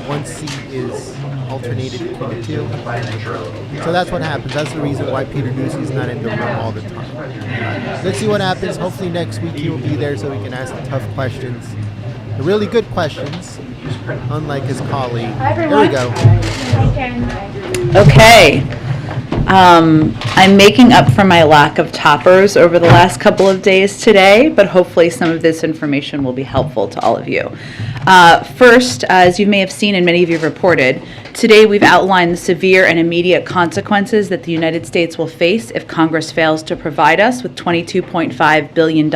one seat is alternated between the two. So that's what happens. That's the reason why Peter Doocy is not in the room all the time. Let's see what happens. Hopefully next week he will be there so we can ask the tough questions. The really good questions, unlike his colleague. Hi, everyone. There we go. Hi, Karen. Okay. I'm making up for my lack of toppers over the last couple of days today, but hopefully some of this information will be helpful to all of you. First, as you may have seen and many of you have reported, today we've outlined the severe and immediate consequences that the United States will face if Congress fails to provide us with $22.5 billion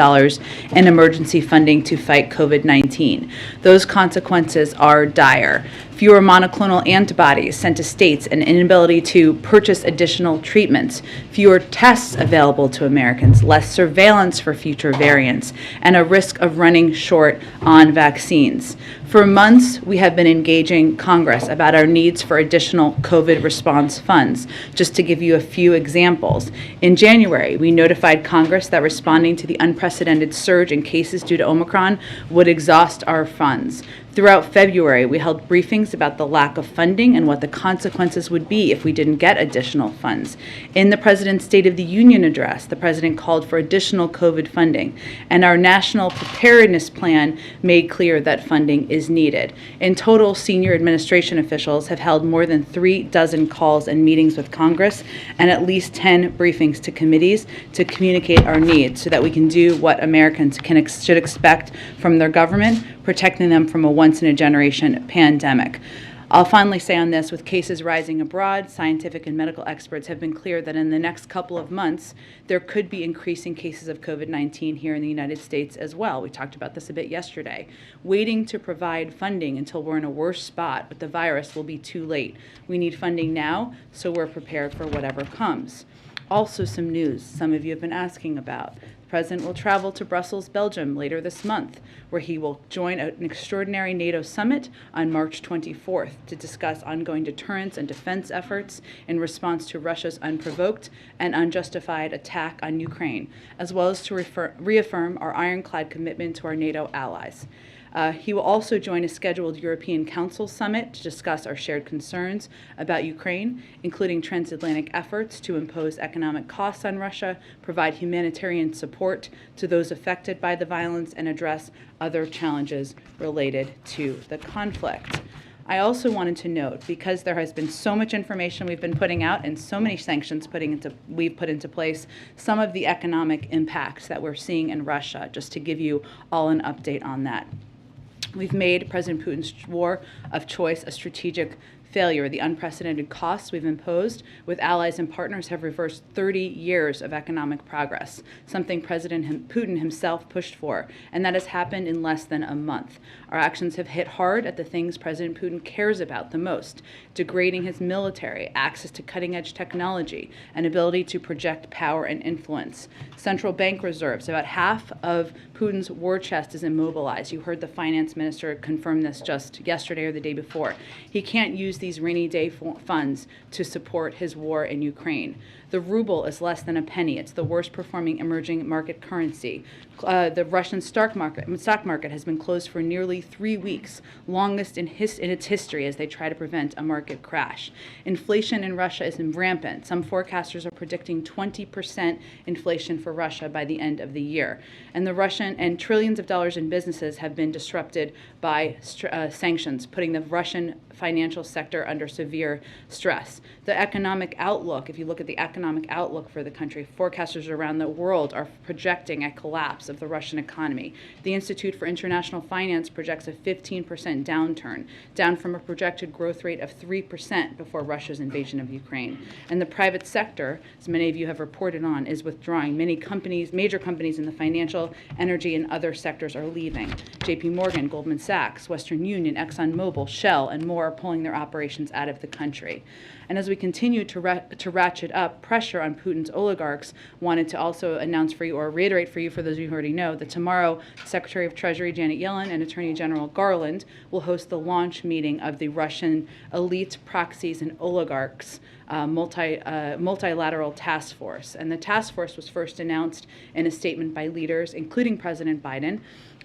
in emergency funding to fight COVID-19. Those consequences are dire. Fewer monoclonal antibodies sent to states, an inability to purchase additional treatments, fewer tests available to Americans, less surveillance for future variants, and a risk of running short on vaccines. For months, we have been engaging Congress about our needs for additional COVID response funds. Just to give you a few examples, in January, we notified Congress that responding to the unprecedented surge in cases due to Omicron would exhaust our funds. Throughout February, we held briefings about the lack of funding and what the consequences would be if we didn't get additional funds. In the President's State of the Union address, the President called for additional COVID funding, and our National Preparedness Plan made clear that funding is needed. In total, senior administration officials have held more than 36 calls and meetings with Congress and at least 10 briefings to committees to communicate our needs so that we can do what Americans should expect from their government, protecting them from a once-in-a-generation pandemic. I'll finally say on this, with cases rising abroad, scientific and medical experts have been clear that in the next couple of months, there could be increasing cases of COVID-19 here in the United States as well. We talked about this a bit yesterday. Waiting to provide funding until we're in a worse spot with the virus will be too late. We need funding now, so we're prepared for whatever comes. Also, some news some of you have been asking about. The President will travel to Brussels, Belgium later this month, where he will join an extraordinary NATO summit on March 24th to discuss ongoing deterrence and defense efforts in response to Russia's unprovoked and unjustified attack on Ukraine, as well as to reaffirm our ironclad commitment to our NATO allies. He will also join a scheduled European Council summit to discuss our shared concerns about Ukraine, including transatlantic efforts to impose economic costs on Russia, provide humanitarian support to those affected by the violence, and address other challenges related to the conflict. I also wanted to note, because there has been so much information we've been putting out and so many sanctions we've put into place, some of the economic impacts that we're seeing in Russia, just to give you all an update on that. We've made President Putin's war of choice a strategic failure. The unprecedented costs we've imposed with allies and partners have reversed 30 years of economic progress, something President Putin himself pushed for, and that has happened in less than a month. Our actions have hit hard at the things President Putin cares about the most: degrading his military, access to cutting-edge technology, and ability to project power and influence. Central bank reserves, about half of Putin's war chest is immobilized. You heard the finance minister confirm this just yesterday or the day before. He can't use these rainy day funds to support his war in Ukraine. The ruble is less than a penny. It's the worst performing emerging market currency. The Russian stock market has been closed for nearly 3 weeks, longest in its history, as they try to prevent a market crash. Inflation in Russia is rampant. Some forecasters are predicting 20% inflation for Russia by the end of the year. And the Russian and trillions of dollars in businesses have been disrupted by sanctions, putting the Russian financial sector under severe stress. The economic outlook, if you look at the economic outlook for the country, forecasters around the world are projecting a collapse of the Russian economy. The Institute for International Finance projects a 15% downturn, down from a projected growth rate of 3% before Russia's invasion of Ukraine. And the private sector, as many of you have reported on, is withdrawing. Many companies, major companies in the financial, energy, and other sectors are leaving. JP Morgan, Goldman Sachs, Western Union, ExxonMobil, Shell, and more are pulling their operations out of the country. And as we continue to ratchet up pressure on Putin's oligarchs, wanted to also announce for you, or reiterate for you, for those of you who already know, that tomorrow Secretary of Treasury Janet Yellen and Attorney General Garland will host the launch meeting of the Russian elite proxies and oligarchs multilateral task force. And the task force was first announced in a statement by leaders, including President Biden,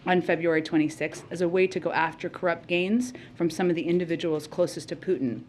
on February 26th as a way to go after corrupt gains from some of the individuals closest to Putin,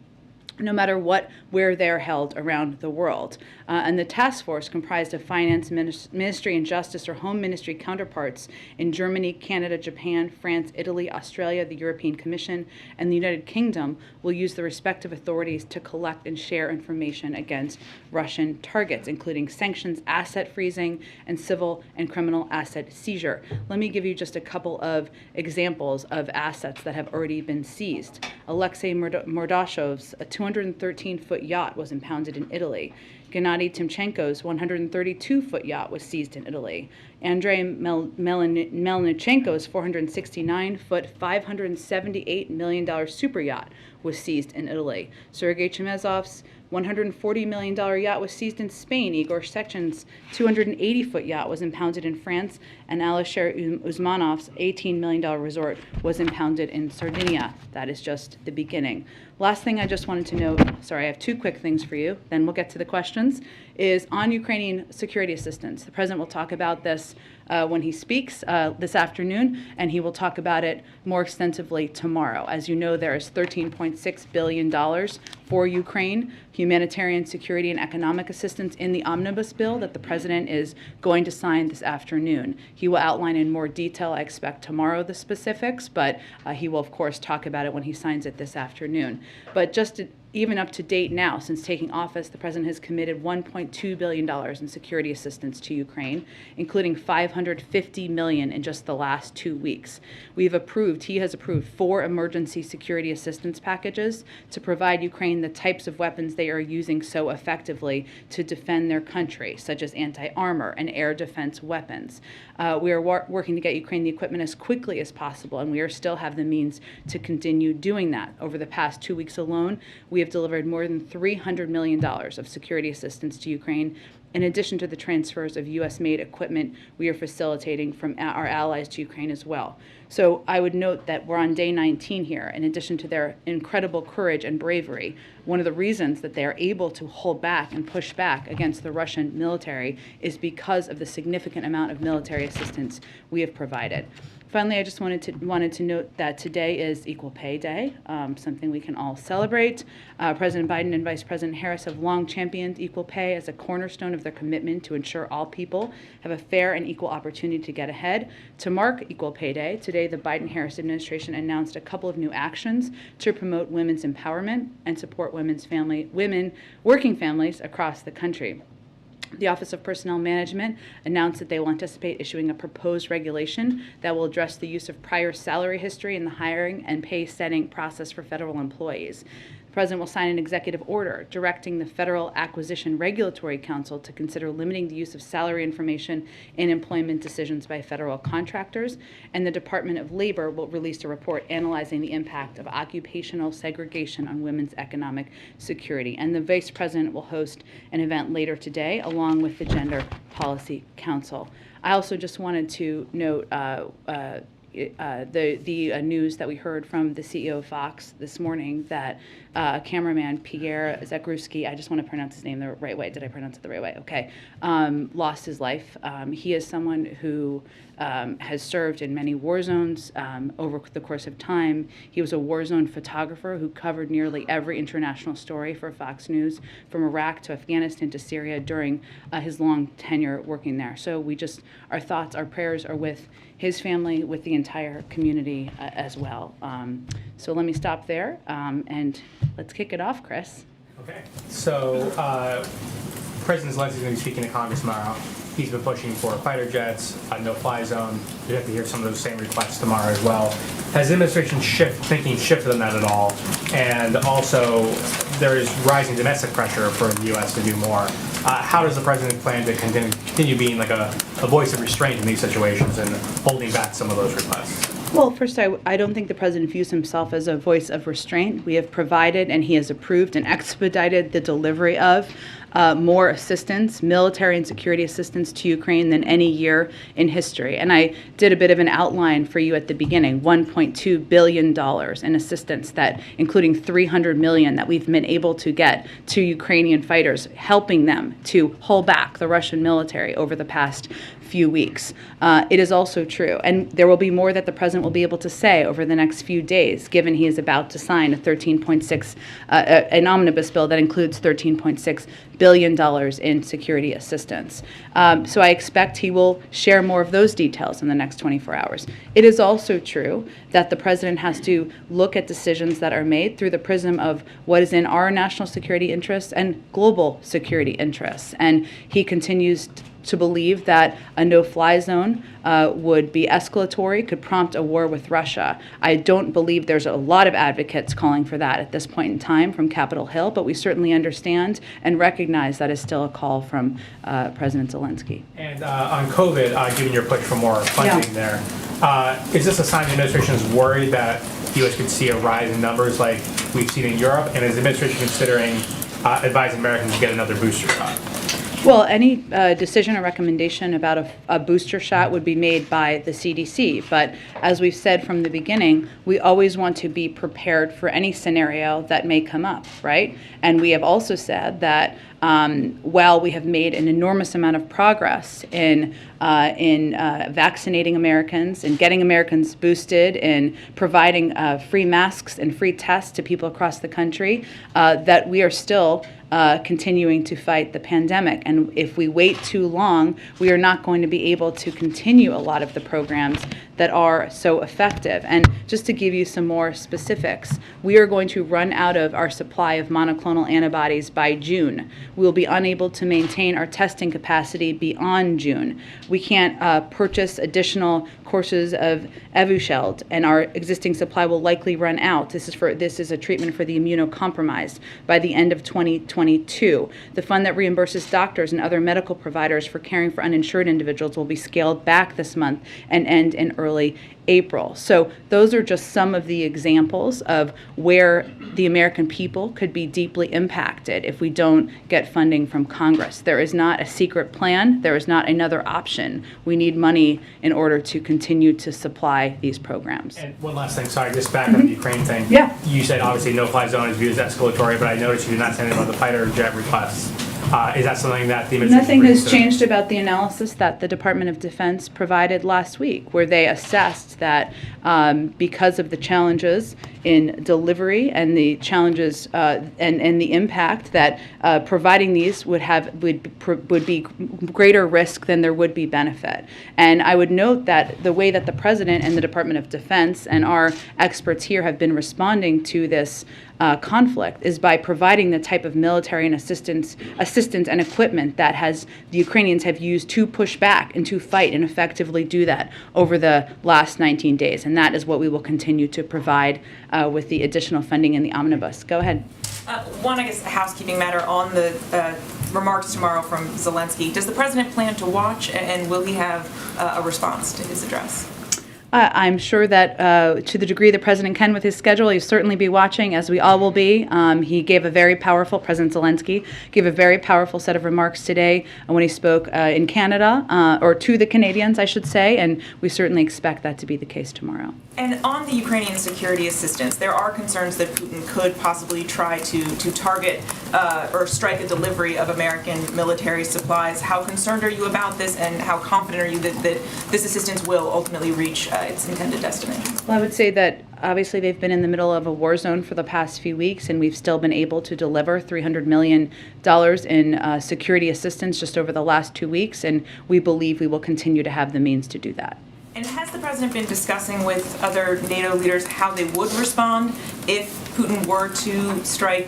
no matter where they're held around the world. And the task force, comprised of finance ministry and justice or home ministry counterparts in Germany, Canada, Japan, France, Italy, Australia, the European Commission, and the United Kingdom, will use the respective authorities to collect and share information against Russian targets, including sanctions, asset freezing, and civil and criminal asset seizure. Let me give you just a couple of examples of assets that have already been seized. Alexei Mordashov's 213-foot yacht was impounded in Italy. Gennady Timchenko's 132-foot yacht was seized in Italy. Andrei Melnichenko's 469-foot, $578 million super yacht was seized in Italy. Sergei Chemezov's $140 million yacht was seized in Spain. Igor Sechen's 280-foot yacht was impounded in France, and Alisher Usmanov's $18 million resort was impounded in Sardinia. That is just the beginning. Last thing I just wanted to note, sorry, I have two quick things for you, then we'll get to the questions, is on Ukrainian security assistance. The President will talk about this when he speaks this afternoon, and he will talk about it more extensively tomorrow. As you know, there is $13.6 billion for Ukraine, humanitarian, security, and economic assistance in the omnibus bill that the President is going to sign this afternoon. He will outline in more detail, I expect tomorrow, the specifics, but he will, of course, talk about it when he signs it this afternoon. But even up to date now, since taking office, the President has committed $1.2 billion in security assistance to Ukraine, including $550 million in just the last 2 weeks. He has approved 4 emergency security assistance packages to provide Ukraine the types of weapons they are using so effectively to defend their country, such as anti-armor and air defense weapons. We are working to get Ukraine the equipment as quickly as possible, and we still have the means to continue doing that. Over the past 2 weeks alone, we have delivered more than $300 million of security assistance to Ukraine, in addition to the transfers of U.S.-made equipment we are facilitating from our allies to Ukraine as well. So I would note that we're on day 19 here. In addition to their incredible courage and bravery, one of the reasons that they are able to hold back and push back against the Russian military is because of the significant amount of military assistance we have provided. Finally, I just wanted to note that today is Equal Pay Day, something we can all celebrate. President Biden and Vice President Harris have long championed equal pay as a cornerstone of their commitment to ensure all people have a fair and equal opportunity to get ahead. To mark Equal Pay Day, today the Biden-Harris administration announced a couple of new actions to promote women's empowerment and support women working families across the country. The Office of Personnel Management announced that they will anticipate issuing a proposed regulation that will address the use of prior salary history in the hiring and pay setting process for federal employees. The President will sign an executive order directing the Federal Acquisition Regulatory Council to consider limiting the use of salary information in employment decisions by federal contractors, and the Department of Labor will release a report analyzing the impact of occupational segregation on women's economic security. And the Vice President will host an event later today along with the Gender Policy Council. I also just wanted to note the news that we heard from the CEO of Fox this morning that cameraman Pierre Zakrzewski, I just want to pronounce his name the right way. Did I pronounce it the right way? Okay. Lost his life. He is someone who has served in many war zones over the course of time. He was a war zone photographer who covered nearly every international story for Fox News, from Iraq to Afghanistan to Syria during his long tenure working there. So our thoughts, our prayers are with his family, with the entire community as well. So let me stop there and let's kick it off, Chris. Okay. So President Zelensky is going to be speaking to Congress tomorrow. He's been pushing for fighter jets, a no-fly zone. We have to hear some of those same requests tomorrow as well. Has the administration thinking shifted on that at all? And also, there is rising domestic pressure for the U.S. to do more. How does the president plan to continue being like a voice of restraint in these situations and holding back some of those requests? Well, first, I don't think the president views himself as a voice of restraint. We have provided and he has approved and expedited the delivery of more assistance, military and security assistance to Ukraine than any year in history. And I did a bit of an outline for you at the beginning, $1.2 billion in assistance, that including $300 million that we've been able to get to Ukrainian fighters, helping them to hold back the Russian military over the past few weeks. It is also true, and there will be more that the president will be able to say over the next few days, given he is about to sign a 13.6, an omnibus bill that includes $13.6 billion in security assistance. So I expect he will share more of those details in the next 24 hours. It is also true that the president has to look at decisions that are made through the prism of what is in our national security interests and global security interests. And he continues to believe that a no-fly zone would be escalatory, could prompt a war with Russia. I don't believe there's a lot of advocates calling for that at this point in time from Capitol Hill, but we certainly understand and recognize that is still a call from President Zelensky. And on COVID, given your push for more funding there, is this a sign the administration is worried that the U.S. could see a rise in numbers like we've seen in Europe? And is the administration considering advising Americans to get another booster shot? Well, any decision or recommendation about a booster shot would be made by the CDC. But as we've said from the beginning, we always want to be prepared for any scenario that may come up, right? And we have also said that while we have made an enormous amount of progress in vaccinating Americans and getting Americans boosted and providing free masks and free tests to people across the country, that we are still continuing to fight the pandemic. And if we wait too long, we are not going to be able to continue a lot of the programs that are so effective. And just to give you some more specifics, we are going to run out of our supply of monoclonal antibodies by June. We will be unable to maintain our testing capacity beyond June. We can't purchase additional courses of Evusheld, and our existing supply will likely run out. This is a treatment for the immunocompromised by the end of 2022. The fund that reimburses doctors and other medical providers for caring for uninsured individuals will be scaled back this month and end in early April. So those are just some of the examples of where the American people could be deeply impacted if we don't get funding from Congress. There is not a secret plan. There is not another option. We need money in order to continue to supply these programs. And one last thing, sorry, just back on the Ukraine thing. Yeah. You said obviously no-fly zone is viewed as escalatory, but I noticed you did not say anything about the fighter jet requests. Is that something that the administration... Nothing has changed about the analysis that the Department of Defense provided last week, where they assessed that because of the challenges in delivery and the challenges and the impact that providing these would be greater risk than there would be benefit. And I would note that the way that the President and the Department of Defense and our experts here have been responding to this conflict is by providing the type of military and assistance and equipment that the Ukrainians have used to push back and to fight and effectively do that over the last 19 days. And that is what we will continue to provide with the additional funding in the omnibus. Go ahead. One, I guess, housekeeping matter on the remarks tomorrow from Zelensky. Does the president plan to watch, and will he have a response to his address? I'm sure that to the degree the president can with his schedule, he'll certainly be watching, as we all will be. He gave a very powerful, President Zelensky gave a very powerful set of remarks today when he spoke in Canada, or to the Canadians, I should say, and we certainly expect that to be the case tomorrow. And on the Ukrainian security assistance, there are concerns that Putin could possibly try to target or strike a delivery of American military supplies. How concerned are you about this, and how confident are you that this assistance will ultimately reach its intended destination? Well, I would say that obviously they've been in the middle of a war zone for the past few weeks, and we've still been able to deliver $300 million in security assistance just over the last 2 weeks, and we believe we will continue to have the means to do that. And has the president been discussing with other NATO leaders how they would respond if Putin were to strike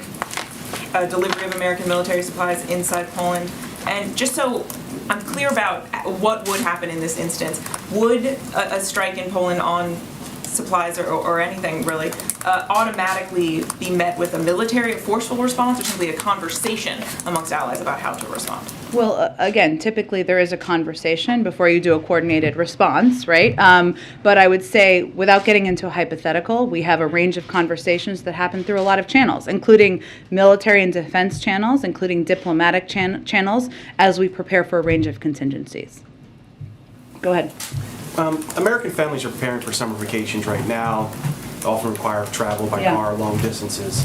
a delivery of American military supplies inside Poland? And just so I'm clear about what would happen in this instance, would a strike in Poland on supplies or anything really automatically be met with a forceful response, or simply a conversation amongst allies about how to respond? Well, again, typically there is a conversation before you do a coordinated response, right? But I would say, without getting into a hypothetical, we have a range of conversations that happen through a lot of channels, including military and defense channels, including diplomatic channels, as we prepare for a range of contingencies. Go ahead. American families are preparing for summer vacations right now. They often require travel by car long distances.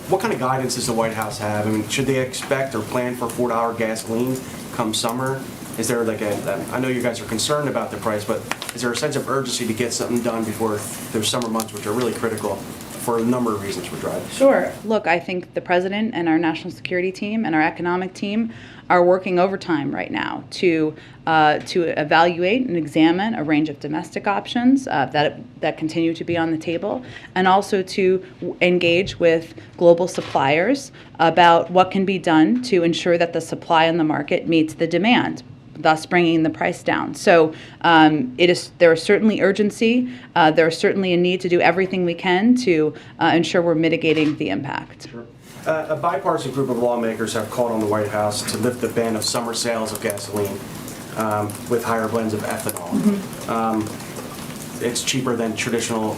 What kind of guidance does the White House have? I mean, should they expect or plan for $4 gasoline come summer? Is there like I know you guys are concerned about the price, but is there a sense of urgency to get something done before those summer months, which are really critical for a number of reasons for drivers? Sure. Look, I think the president and our national security team and our economic team are working overtime right now to evaluate and examine a range of domestic options that continue to be on the table, and also to engage with global suppliers about what can be done to ensure that the supply in the market meets the demand, thus bringing the price down. So there is certainly urgency. There is certainly a need to do everything we can to ensure we're mitigating the impact. Sure. A bipartisan group of lawmakers have called on the White House to lift the ban of summer sales of gasoline with higher blends of ethanol. It's cheaper than traditional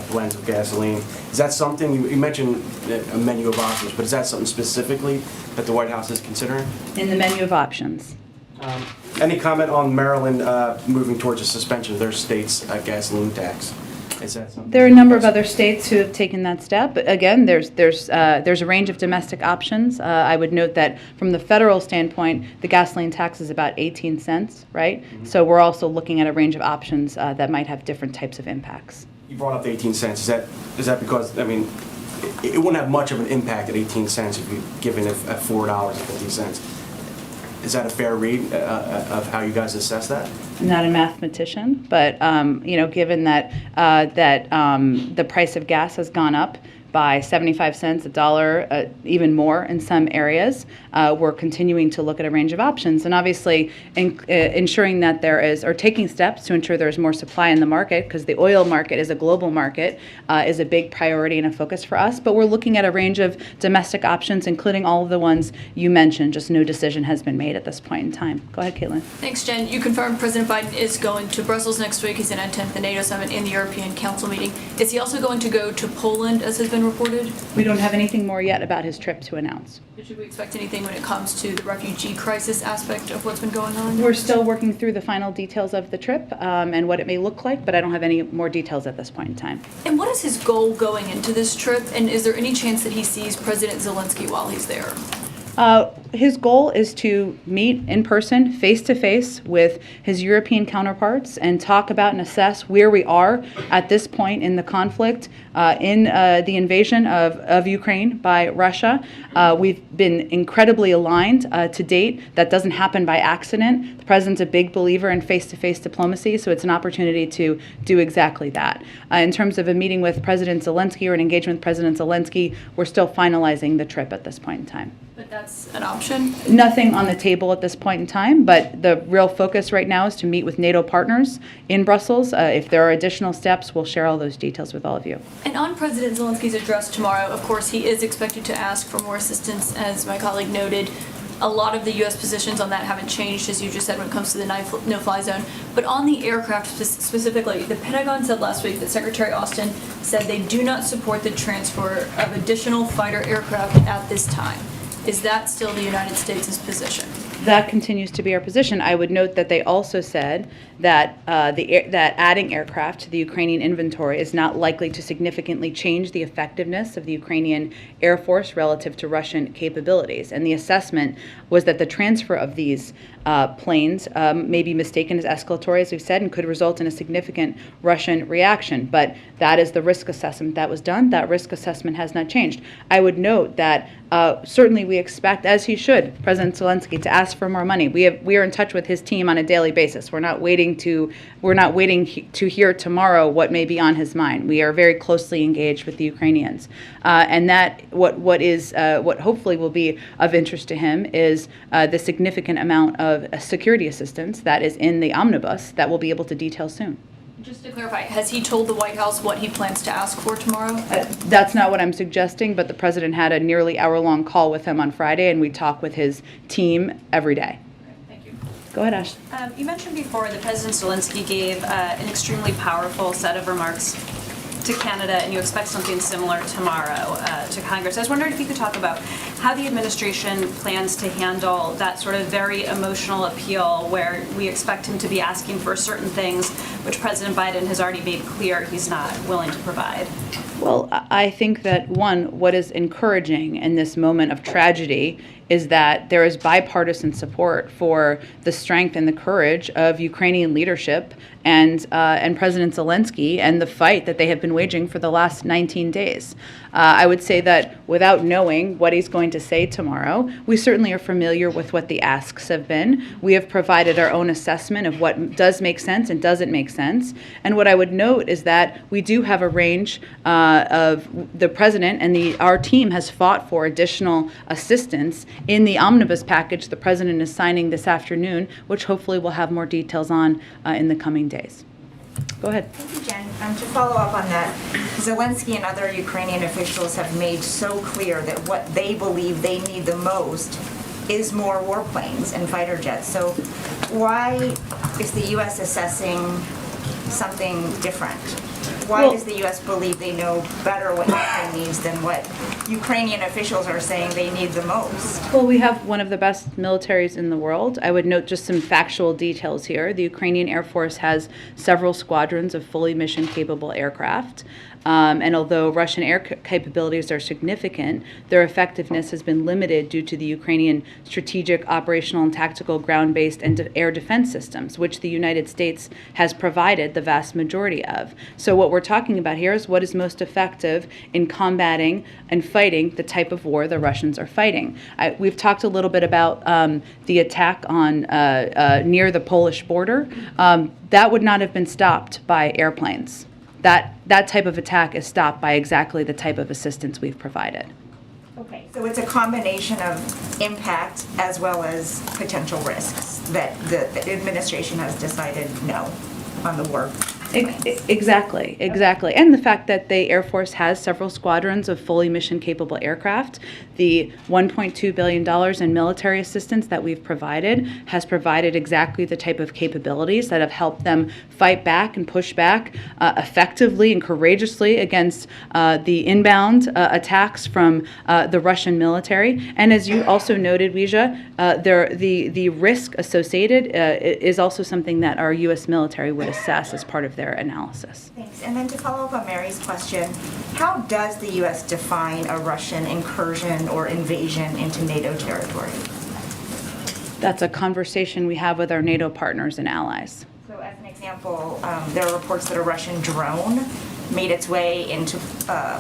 blends of gasoline. Is that something, you mentioned a menu of options, but is that something specifically that the White House is considering? In the menu of options. Any comment on Maryland moving towards a suspension of their state's gasoline tax? Is that something? There are a number of other states who have taken that step. Again, there's a range of domestic options. I would note that from the federal standpoint, the gasoline tax is about 18 cents, right? Mm-hmm. So we're also looking at a range of options that might have different types of impacts. You brought up the 18 cents. Is that because, I mean, it wouldn't have much of an impact at 18 cents if you given it at $4.50. Is that a fair read of how you guys assess that? I'm not a mathematician, but given that the price of gas has gone up by 75 cents, $1, even more in some areas, we're continuing to look at a range of options, and obviously ensuring that there is, or taking steps to ensure there's more supply in the market, because the oil market is a global market, is a big priority and a focus for us. But we're looking at a range of domestic options, including all of the ones you mentioned. Just no decision has been made at this point in time. Go ahead, Caitlin. Thanks, Jen. You confirmed President Biden is going to Brussels next week. He's going to attend the NATO summit and the European Council meeting. Is he also going to go to Poland, as has been reported? We don't have anything more yet about his trip to announce. Should we expect anything when it comes to the refugee crisis aspect of what's been going on? We're still working through the final details of the trip and what it may look like, but I don't have any more details at this point in time. And what is his goal going into this trip? And is there any chance that he sees President Zelensky while he's there? His goal is to meet in person, face-to-face, with his European counterparts and talk about and assess where we are at this point in the conflict, in the invasion of Ukraine by Russia. We've been incredibly aligned to date. That doesn't happen by accident. The president's a big believer in face-to-face diplomacy, so it's an opportunity to do exactly that. In terms of a meeting with President Zelensky or an engagement with President Zelensky, we're still finalizing the trip at this point in time. But that's an option? Nothing on the table at this point in time, but the real focus right now is to meet with NATO partners in Brussels. If there are additional steps, we'll share all those details with all of you. And on President Zelensky's address tomorrow, of course, he is expected to ask for more assistance, as my colleague noted. A lot of the U.S. positions on that haven't changed, as you just said, when it comes to the no-fly zone. But on the aircraft specifically, the Pentagon said last week that Secretary Austin said they do not support the transfer of additional fighter aircraft at this time. Is that still the United States' position? That continues to be our position. I would note that they also said that that adding aircraft to the Ukrainian inventory is not likely to significantly change the effectiveness of the Ukrainian Air Force relative to Russian capabilities. And the assessment was that the transfer of these planes may be mistaken as escalatory, as we've said, and could result in a significant Russian reaction. But that is the risk assessment that was done. That risk assessment has not changed. I would note that certainly we expect, as he should, President Zelensky, to ask for more money. We are in touch with his team on a daily basis. We're not waiting to hear tomorrow what may be on his mind. We are very closely engaged with the Ukrainians, and that what hopefully will be of interest to him is the significant amount of security assistance that is in the omnibus that we'll be able to detail soon. Just to clarify, has he told the White House what he plans to ask for tomorrow? That's not what I'm suggesting, but the president had a nearly hour-long call with him on Friday, and we talk with his team every day. Thank you. Go ahead, Ash. You mentioned before that President Zelensky gave an extremely powerful set of remarks to Canada, and you expect something similar tomorrow to Congress. I was wondering if you could talk about how the administration plans to handle that sort of very emotional appeal where we expect him to be asking for certain things which President Biden has already made clear he's not willing to provide? Well, I think that, one, what is encouraging in this moment of tragedy is that there is bipartisan support for the strength and the courage of Ukrainian leadership and President Zelensky and the fight that they have been waging for the last 19 days. I would say that without knowing what he's going to say tomorrow, we certainly are familiar with what the asks have been. We have provided our own assessment of what does make sense and doesn't make sense. And what I would note is that we do have a range of the president and our team has fought for additional assistance in the omnibus package the president is signing this afternoon, which hopefully we'll have more details on in the coming days. Go ahead. Thank you, Jen. To follow up on that, Zelensky and other Ukrainian officials have made so clear that what they believe they need the most is more warplanes and fighter jets. So why is the U.S. assessing something different? Why does the U.S. believe they know better what Ukraine needs than what Ukrainian officials are saying they need the most? Well, we have one of the best militaries in the world. I would note just some factual details here. The Ukrainian Air Force has several squadrons of fully mission-capable aircraft. And although Russian air capabilities are significant, their effectiveness has been limited due to the Ukrainian strategic, operational, and tactical ground-based and air defense systems, which the United States has provided the vast majority of. So what we're talking about here is what is most effective in combating and fighting the type of war the Russians are fighting. We've talked a little bit about the attack on near the Polish border. That would not have been stopped by airplanes. That type of attack is stopped by exactly the type of assistance we've provided. Okay, so it's a combination of impact as well as potential risks that the administration has decided no on the war. Exactly. And the fact that the Air Force has several squadrons of fully mission-capable aircraft, the $1.2 billion in military assistance that we've provided has provided exactly the type of capabilities that have helped them fight back and push back effectively and courageously against the inbound attacks from the Russian military. And as you also noted, Weijia, the risk associated is also something that our U.S. military would assess as part of their analysis. Thanks. And then to follow up on Mary's question, how does the U.S. define a Russian incursion or invasion into NATO territory? That's a conversation we have with our NATO partners and allies. So as an example, there are reports that a Russian drone made its way into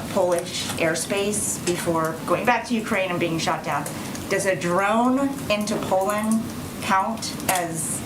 Polish airspace before going back to Ukraine and being shot down. Does a drone into Poland count as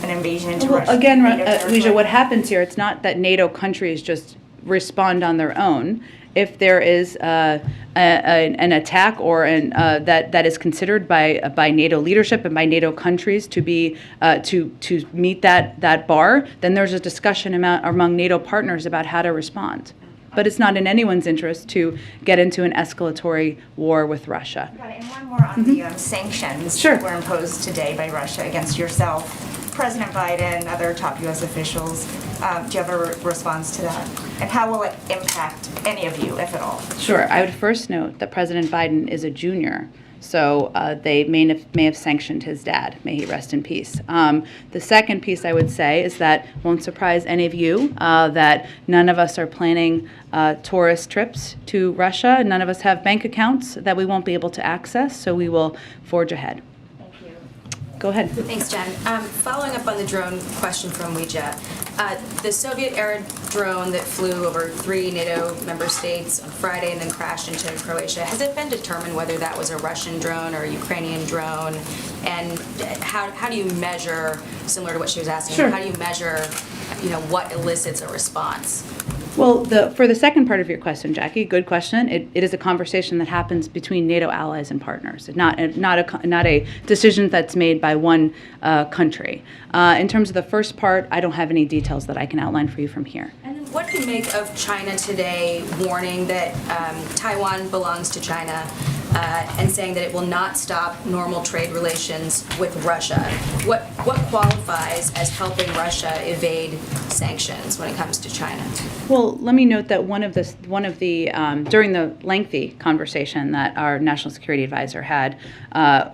an invasion into Russia? Again, Weijia, what happens here, it's not that NATO countries just respond on their own. If there is an attack or that is considered by NATO leadership and by NATO countries to be to meet that bar, then there's a discussion among NATO partners about how to respond. But it's not in anyone's interest to get into an escalatory war with Russia. Got it. And one more on the sanctions that were imposed today by Russia against yourself, President Biden, other top U.S. officials. Do you have a response to that? And how will it impact any of you, if at all? Sure. I would first note that President Biden is a junior. So they may have sanctioned his dad. May he rest in peace. The second piece I would say is that won't surprise any of you that none of us are planning tourist trips to Russia. None of us have bank accounts that we won't be able to access. So we will forge ahead. Thank you. Go ahead. Thanks, Jen. Following up on the drone question from Weijia, the Soviet-era drone that flew over 3 NATO member states on Friday and then crashed into Croatia, has it been determined whether that was a Russian drone or a Ukrainian drone? And how do you measure, similar to what she was asking, how do you measure, what elicits a response? Well, for the second part of your question, Jackie, good question. It is a conversation that happens between NATO allies and partners, not a decision that's made by one country. In terms of the first part, I don't have any details that I can outline for you from here. And then what do you make of China today warning that Taiwan belongs to China? and saying that it will not stop normal trade relations with Russia. What qualifies as helping Russia evade sanctions when it comes to China? Well, let me note that one of the during the lengthy conversation that our national security advisor had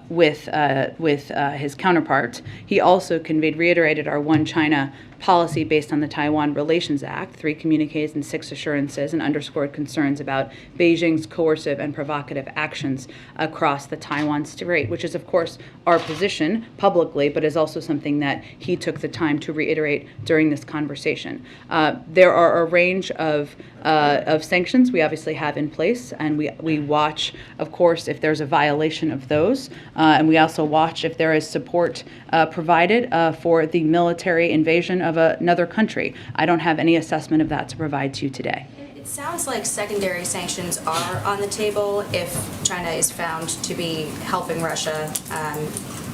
with his counterpart, he also reiterated our one China policy based on the Taiwan Relations Act, 3 communiques and 6 assurances, and underscored concerns about Beijing's coercive and provocative actions across the Taiwan Strait, which is, of course, our position publicly, but is also something that he took the time to reiterate during this conversation. There are a range of sanctions we obviously have in place, and we watch, of course, if there's a violation of those, and we also watch if there is support provided for the military invasion of another country. I don't have any assessment of that to provide to you today. It sounds like secondary sanctions are on the table if China is found to be helping Russia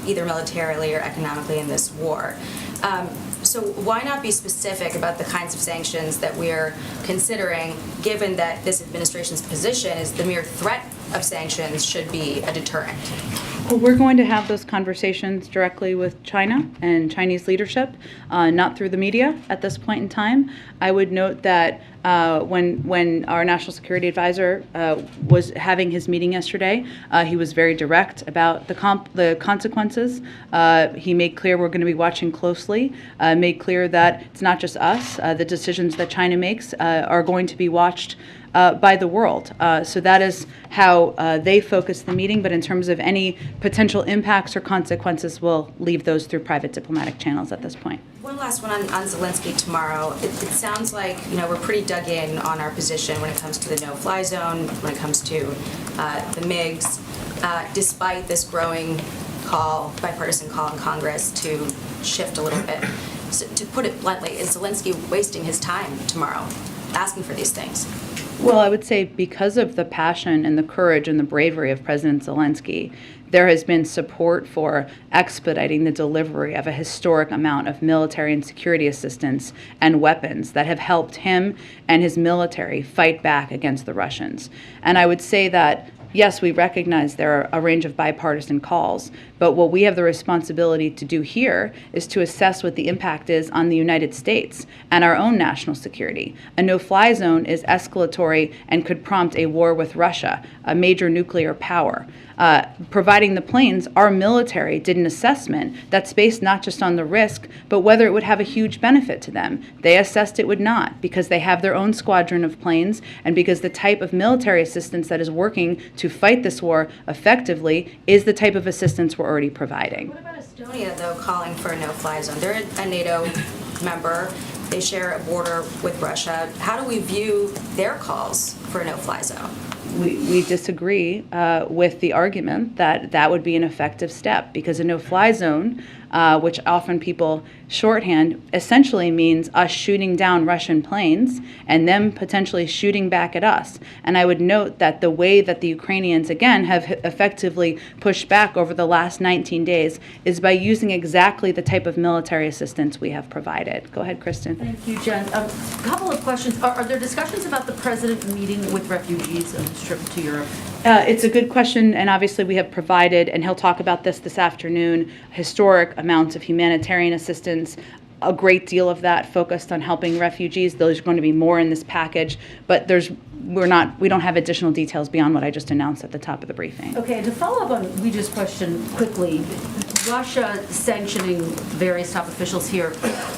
either militarily or economically in this war. So why not be specific about the kinds of sanctions that we're considering, given that this administration's position is the mere threat of sanctions should be a deterrent? Well, we're going to have those conversations directly with China and Chinese leadership, not through the media at this point in time. I would note that when our national security advisor was having his meeting yesterday, he was very direct about the consequences. He made clear we're going to be watching closely, made clear that it's not just us. The decisions that China makes are going to be watched by the world. So that is how they focus the meeting, but in terms of any potential impacts or consequences, we'll leave those through private diplomatic channels at this point. One last one on Zelensky tomorrow. It sounds like, we're pretty dug in on our position when it comes to the no-fly zone, when it comes to the MiGs, despite this growing bipartisan call in Congress to shift a little bit. So, to put it bluntly, is Zelensky wasting his time tomorrow asking for these things? Well, I would say because of the passion and the courage and the bravery of President Zelensky, there has been support for expediting the delivery of a historic amount of military and security assistance and weapons that have helped him and his military fight back against the Russians. And I would say that yes, we recognize there are a range of bipartisan calls, but what we have the responsibility to do here is to assess what the impact is on the United States and our own national security. A no-fly zone is escalatory and could prompt a war with Russia, a major nuclear power. Providing the planes, our military did an assessment that's based not just on the risk, but whether it would have a huge benefit to them. They assessed it would not, because they have their own squadron of planes, and because the type of military assistance that is working to fight this war effectively is the type of assistance we're already providing. What about Estonia, though, calling for a no-fly zone? They're a NATO member. They share a border with Russia. How do we view their calls for a no-fly zone? We disagree with the argument that that would be an effective step, because a no-fly zone, which often people shorthand, essentially means us shooting down Russian planes and them potentially shooting back at us. And I would note that the way that the Ukrainians, again, have effectively pushed back over the last 19 days is by using exactly the type of military assistance we have provided. Go ahead, Kristen. Thank you, Jen. A couple of questions. Are there discussions about the president meeting with refugees on his trip to Europe? It's a good question, and obviously we have provided, and he'll talk about this afternoon, historic amounts of humanitarian assistance, a great deal of that focused on helping refugees. Those are going to be more in this package, but we don't have additional details beyond what I just announced at the top of the briefing. Okay, to follow up on Ouija's question quickly, Russia sanctioning various top officials here,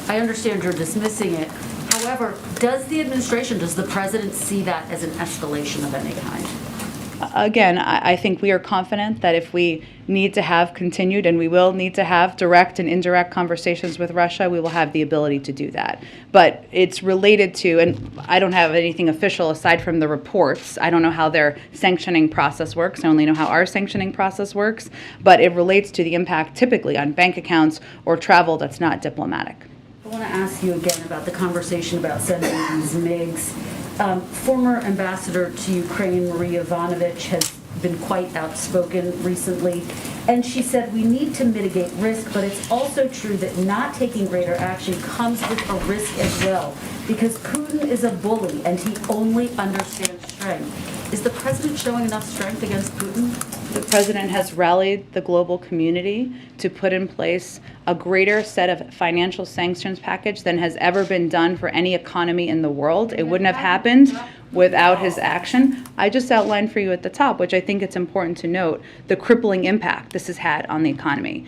I understand you're dismissing it. However, does the president see that as an escalation of any kind? Again, I think we are confident that if we need to have continued, and we will need to have direct and indirect conversations with Russia, we will have the ability to do that. But it's related to, and I don't have anything official aside from the reports. I don't know how their sanctioning process works. I only know how our sanctioning process works. But it relates to the impact typically on bank accounts or travel that's not diplomatic. I want to ask you again about the conversation about sending these MiGs. Former ambassador to Ukraine, Maria Ivanovich, has been quite outspoken recently, and she said we need to mitigate risk, but it's also true that not taking greater action comes with a risk as well, because Putin is a bully and he only understands strength. Is the president showing enough strength against Putin? The president has rallied the global community to put in place a greater set of financial sanctions package than has ever been done for any economy in the world. It wouldn't have happened without his action. I just outlined for you at the top, which I think it's important to note, the crippling impact this has had on the economy.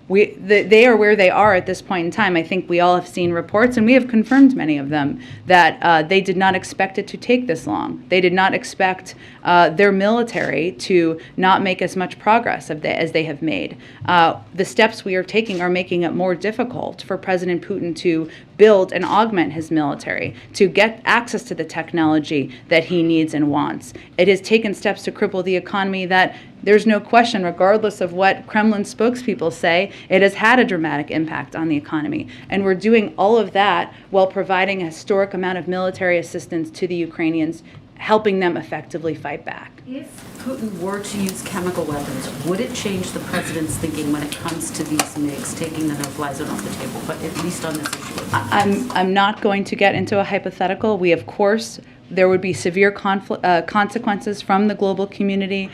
They are where they are at this point in time. I think we all have seen reports, and we have confirmed many of them, that they did not expect it to take this long. They did not expect their military to not make as much progress as they have made. The steps we are taking are making it more difficult for President Putin to build and augment his military, to get access to the technology that he needs and wants. It has taken steps to cripple the economy that there's no question, regardless of what Kremlin spokespeople say, it has had a dramatic impact on the economy. And we're doing all of that while providing a historic amount of military assistance to the Ukrainians, helping them effectively fight back. If Putin were to use chemical weapons, would it change the president's thinking when it comes to these MiGs, taking the no-fly zone off the table, but at least on this issue? I'm not going to get into a hypothetical. We, of course, there would be severe consequences from the global community,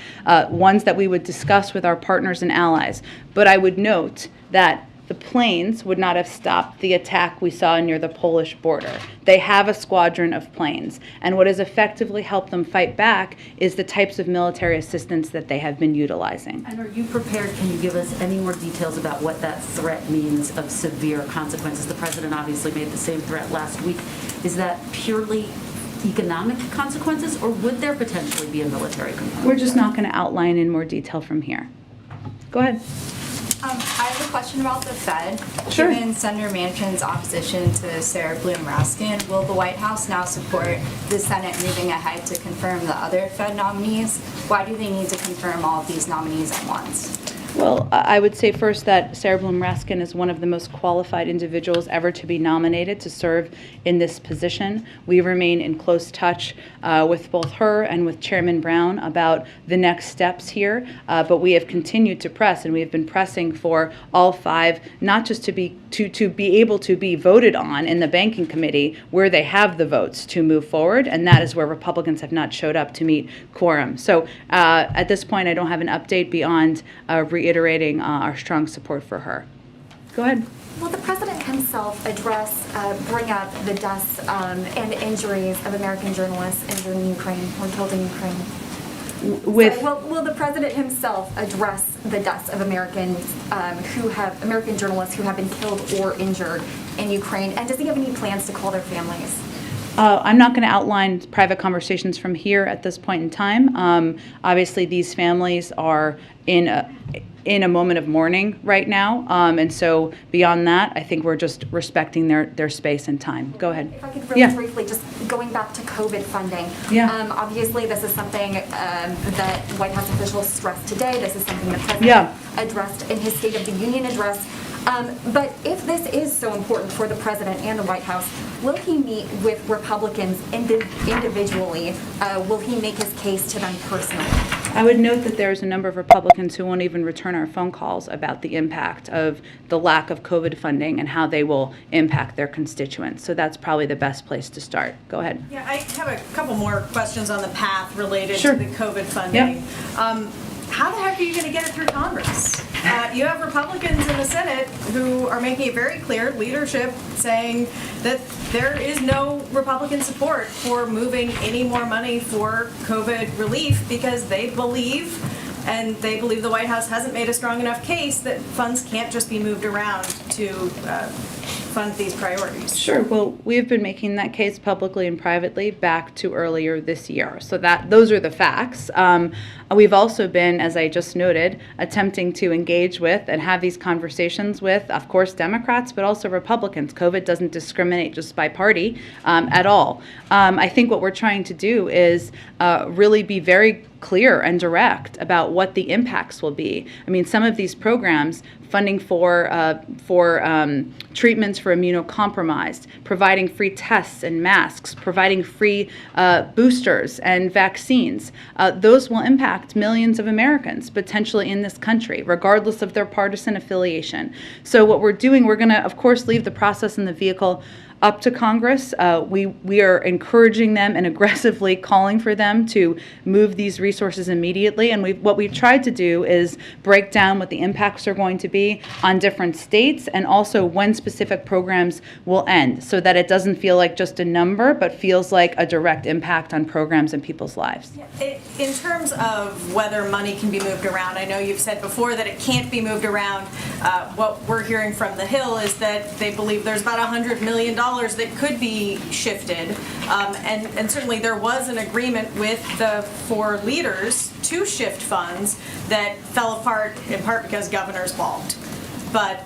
ones that we would discuss with our partners and allies. But I would note that the planes would not have stopped the attack we saw near the Polish border. They have a squadron of planes, and what has effectively helped them fight back is the types of military assistance that they have been utilizing. And are you prepared, can you give us any more details about what that threat means of severe consequences? The president obviously made the same threat last week. Is that purely economic consequences, or would there potentially be a military component? We're just not going to outline in more detail from here. Go ahead. I have a question about the Fed. Sure. Given Senator Manchin's opposition to Sarah Bloom Raskin, will the White House now support the Senate moving ahead to confirm the other Fed nominees? Why do they need to confirm all of these nominees at once? Well, I would say first that Sarah Bloom Raskin is one of the most qualified individuals ever to be nominated to serve in this position. We remain in close touch with both her and with Chairman Brown about the next steps here, but we have continued to press, and we have been pressing for all five, not just to be able to be voted on in the Banking Committee where they have the votes to move forward, and that is where Republicans have not showed up to meet quorum. So at this point, I don't have an update beyond reiterating our strong support for her. Go ahead. Will the president himself bring up the deaths and injuries of American journalists injured in Ukraine or killed in Ukraine? Will the president himself address the deaths of American journalists who have been killed or injured in Ukraine? And does he have any plans to call their families? I'm not going to outline private conversations from here at this point in time. Obviously, these families are in a moment of mourning right now, and so beyond that, I think we're just respecting their space and time. Go ahead. If I could really briefly, just going back to COVID funding. Yeah. Obviously, this is something that White House officials stressed today. This is something the president addressed in his State of the Union address. But if this is so important for the president and the White House, will he meet with Republicans individually? Will he make his case to them personally? I would note that there's a number of Republicans who won't even return our phone calls about the impact of the lack of COVID funding and how they will impact their constituents. So that's probably the best place to start. Go ahead. Yeah, I have a couple more questions on the path related to the COVID funding. Yep. How the heck are you going to get it through Congress? You have Republicans in the Senate who are making it very clear, leadership saying that there is no Republican support for moving any more money for COVID relief because they believe the White House hasn't made a strong enough case that funds can't just be moved around to fund these priorities. Sure. Well, we have been making that case publicly and privately back to earlier this year. So those are the facts. We've also been, as I just noted, attempting to engage with and have these conversations with, of course, Democrats, but also Republicans. COVID doesn't discriminate just by party at all. I think what we're trying to do is really be very clear and direct about what the impacts will be. I mean, some of these programs, funding for treatments for immunocompromised, providing free tests and masks, providing free boosters and vaccines, those will impact millions of Americans potentially in this country, regardless of their partisan affiliation. So what we're doing, we're going to, of course, leave the process and the vehicle up to Congress. We are encouraging them and aggressively calling for them to move these resources immediately. And what we've tried to do is break down what the impacts are going to be on different states and also when specific programs will end, so that it doesn't feel like just a number, but feels like a direct impact on programs and people's lives. In terms of whether money can be moved around, I know you've said before that it can't be moved around. What we're hearing from the Hill is that they believe there's about $100 million that could be shifted. And certainly there was an agreement with the four leaders to shift funds that fell apart in part because governors balked. But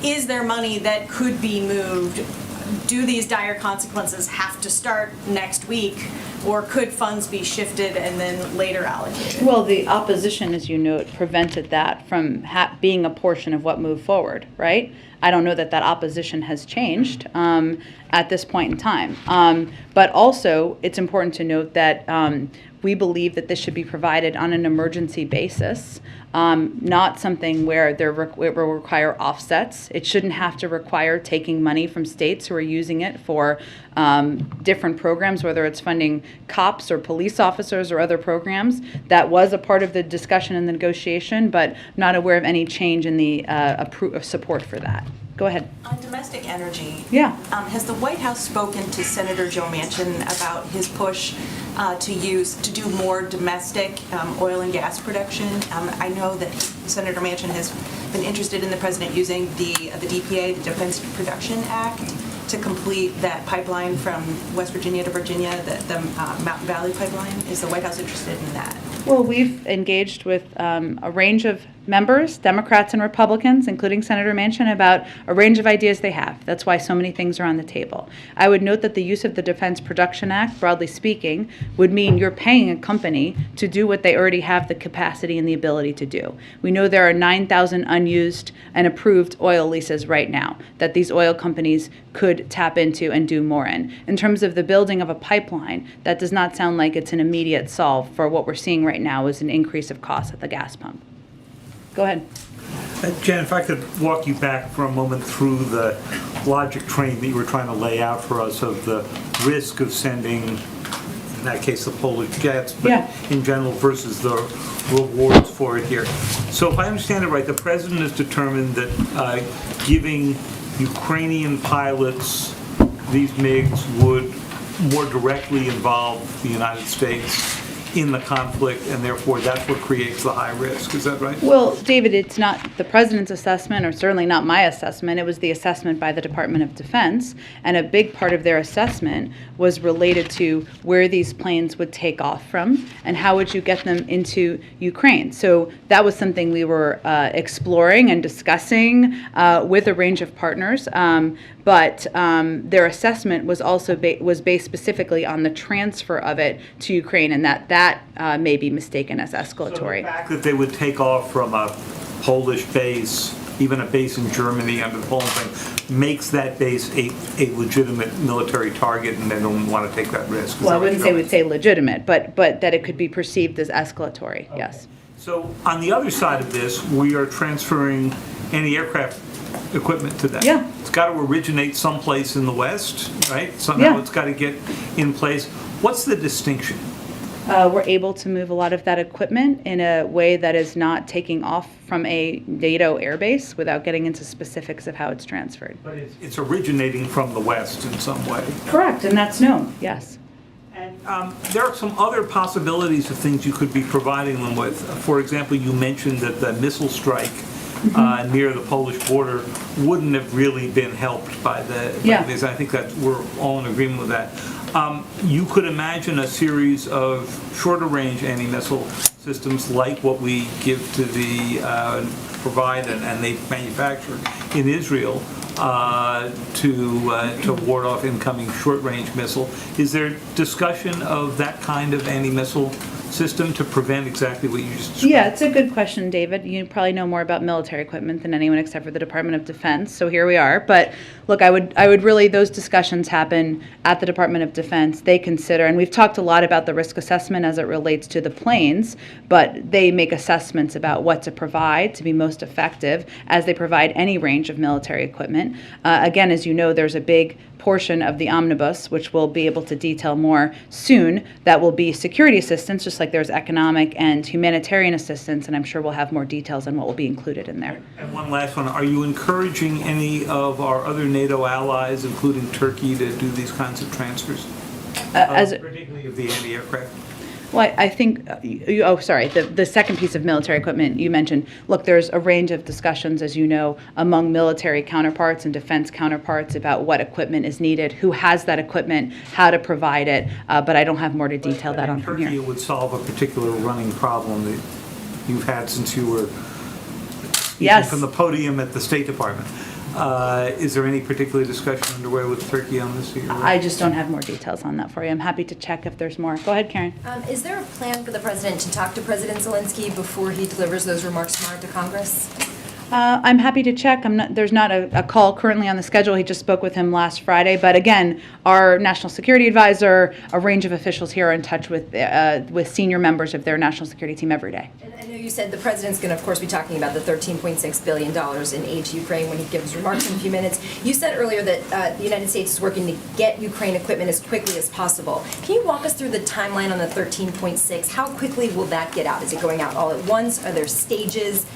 is there money that could be moved? Do these dire consequences have to start next week, or could funds be shifted and then later allocated? Well, the opposition, as you note, prevented that from being a portion of what moved forward, right? I don't know that opposition has changed at this point in time. But also, it's important to note that we believe that this should be provided on an emergency basis, not something where it will require offsets. It shouldn't have to require taking money from states who are using it for different programs, whether it's funding cops or police officers or other programs. That was a part of the discussion and the negotiation, but not aware of any change in the support for that. Go ahead. On domestic energy, Yeah. Has the White House spoken to Senator Joe Manchin about his push to do more domestic oil and gas production? I know that Senator Manchin has been interested in the president using the DPA, the Defense Production Act, to complete that pipeline from West Virginia to Virginia, the Mountain Valley pipeline. Is the White House interested in that? Well, we've engaged with a range of members, Democrats and Republicans, including Senator Manchin, about a range of ideas they have. That's why so many things are on the table. I would note that the use of the Defense Production Act, broadly speaking, would mean you're paying a company to do what they already have the capacity and the ability to do. We know there are 9,000 unused and approved oil leases right now that these oil companies could tap into and do more in. In terms of the building of a pipeline, that does not sound like it's an immediate solve for what we're seeing right now is an increase of cost at the gas pump. Go ahead. Jen, if I could walk you back for a moment through the logic train that you were trying to lay out for us of the risk of sending, in that case, the Polish jets, but in general versus the rewards for it here. So if I understand it right, the president has determined that giving Ukrainian pilots these MiGs would more directly involve the United States in the conflict, and therefore that's what creates the high risk. Is that right? Well, David, it's not the president's assessment, or certainly not my assessment. It was the assessment by the Department of Defense, and a big part of their assessment was related to where these planes would take off from and how would you get them into Ukraine. So that was something we were exploring and discussing with a range of partners. But their assessment was also based specifically on the transfer of it to Ukraine, and that may be mistaken as escalatory. So the fact that they would take off from a Polish base, even a base in Germany under the Poland thing, makes that base a legitimate military target, and they don't want to take that risk. Well, I wouldn't say we'd say legitimate, but that it could be perceived as escalatory, okay. Yes. So on the other side of this, we are transferring anti-aircraft equipment to them. Yeah. It's got to originate someplace in the West, right? Somehow it's got to get in place. What's the distinction? We're able to move a lot of that equipment in a way that is not taking off from a NATO airbase without getting into specifics of how it's transferred. But it's originating from the West in some way. Correct, and that's known, yes. And there are some other possibilities of things you could be providing them with. For example, you mentioned that the missile strike near the Polish border wouldn't have really been helped by this. I think that we're all in agreement with that. You could imagine a series of shorter range anti-missile systems like what we give to the provide and they manufacture in Israel to ward off incoming short-range missile. Is there discussion of that kind of anti-missile system to prevent exactly what you just described? Yeah, it's a good question, David. You probably know more about military equipment than anyone except for the Department of Defense, so here we are. But look, I would really, those discussions happen at the Department of Defense. They consider, and we've talked a lot about the risk assessment as it relates to the planes, but they make assessments about what to provide to be most effective as they provide any range of military equipment. Again, as you know, there's a big portion of the omnibus, which we'll be able to detail more soon, that will be security assistance, just like there's economic and humanitarian assistance, and I'm sure we'll have more details on what will be included in there. And one last one, are you encouraging any of our other NATO allies, including Turkey, to do these kinds of transfers? Particularly of the anti-aircraft? Well, I think, the second piece of military equipment you mentioned, look, there's a range of discussions, as you know, among military counterparts and defense counterparts about what equipment is needed, who has that equipment, how to provide it, but I don't have more to detail that on from here. Turkey would solve a particular running problem that you've had since you were speaking from the podium at the State Department. Is there any particular discussion underway with Turkey on this? I just don't have more details on that for you. I'm happy to check if there's more. Go ahead, Karen. Is there a plan for the president to talk to President Zelensky before he delivers those remarks tomorrow to Congress? I'm happy to check. There's not a call currently on the schedule. He just spoke with him last Friday. But again, our national security advisor, a range of officials here are in touch with senior members of their national security team every day. And I know you said the president's going to, of course, be talking about the $13.6 billion in aid to Ukraine when he gives remarks in a few minutes. You said earlier that the United States is working to get Ukraine equipment as quickly as possible. Can you walk us through the timeline on the 13.6? How quickly will that get out? Is it going out all at once? Are there stages?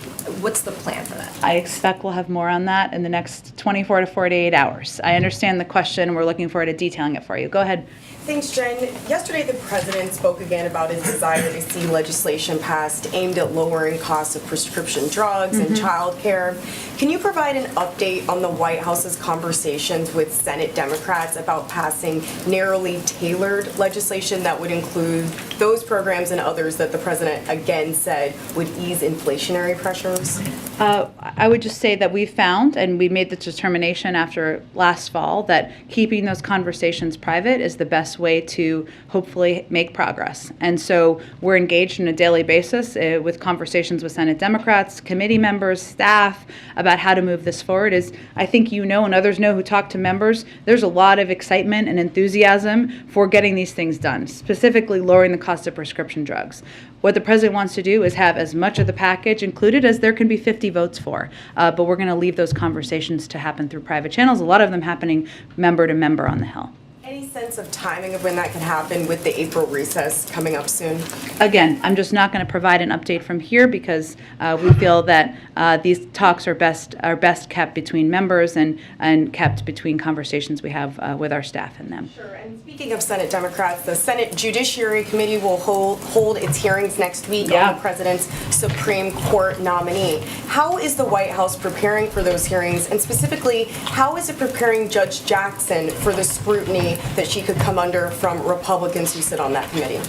What's the plan for that? I expect we'll have more on that in the next 24 to 48 hours. I understand the question. We're looking forward to detailing it for you. Go ahead. Thanks, Jen. Yesterday, the president spoke again about his desire to see legislation passed aimed at lowering costs of prescription drugs and child care. Can you provide an update on the White House's conversations with Senate Democrats about passing narrowly tailored legislation that would include those programs and others that the president again said would ease inflationary pressures? I would just say that we found, and we made the determination after last fall, that keeping those conversations private is the best way to hopefully make progress. And so we're engaged on a daily basis with conversations with Senate Democrats, committee members, staff, about how to move this forward. As I think you know and others know who talk to members, there's a lot of excitement and enthusiasm for getting these things done, specifically lowering the cost of prescription drugs. What the president wants to do is have as much of the package included as there can be 50 votes for. But we're going to leave those conversations to happen through private channels, a lot of them happening member to member on the Hill. Any sense of timing of when that can happen with the April recess coming up soon? Again, I'm just not going to provide an update from here because we feel that these talks are best kept between members and kept between conversations we have with our staff and them. Sure. And speaking of Senate Democrats, the Senate Judiciary Committee will hold its hearings next week on the president's Supreme Court nominee. How is the White House preparing for those hearings, and specifically, how is it preparing Judge Jackson for the scrutiny that she could come under from Republicans who sit on that committee?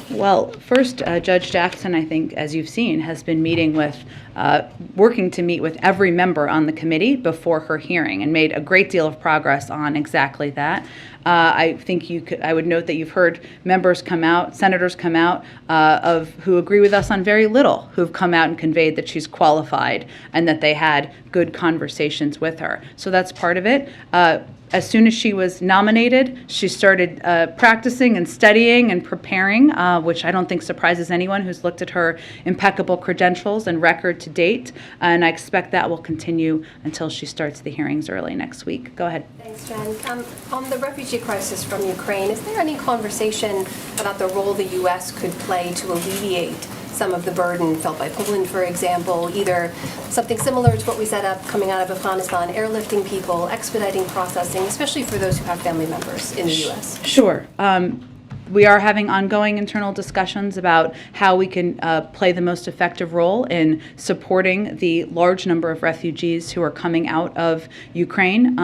Well, first, Judge Jackson, I think, as you've seen, has been working to meet with every member on the committee before her hearing and made a great deal of progress on exactly that. I think I would note that you've heard members come out, senators come out who agree with us on very little, who've come out and conveyed that she's qualified and that they had good conversations with her. So that's part of it. As soon as she was nominated, she started practicing and studying and preparing, which I don't think surprises anyone who's looked at her impeccable credentials and record to date. And I expect that will continue until she starts the hearings early next week. Go ahead. Thanks, Jen. On the refugee crisis from Ukraine, is there any conversation about the role the U.S. could play to alleviate some of the burden felt by Poland, for example, either something similar to what we set up coming out of Afghanistan, airlifting people, expediting processing, especially for those who have family members in the U.S.? Sure. We are having ongoing internal discussions about how we can play the most effective role in supporting the large number of refugees who are coming out of Ukraine.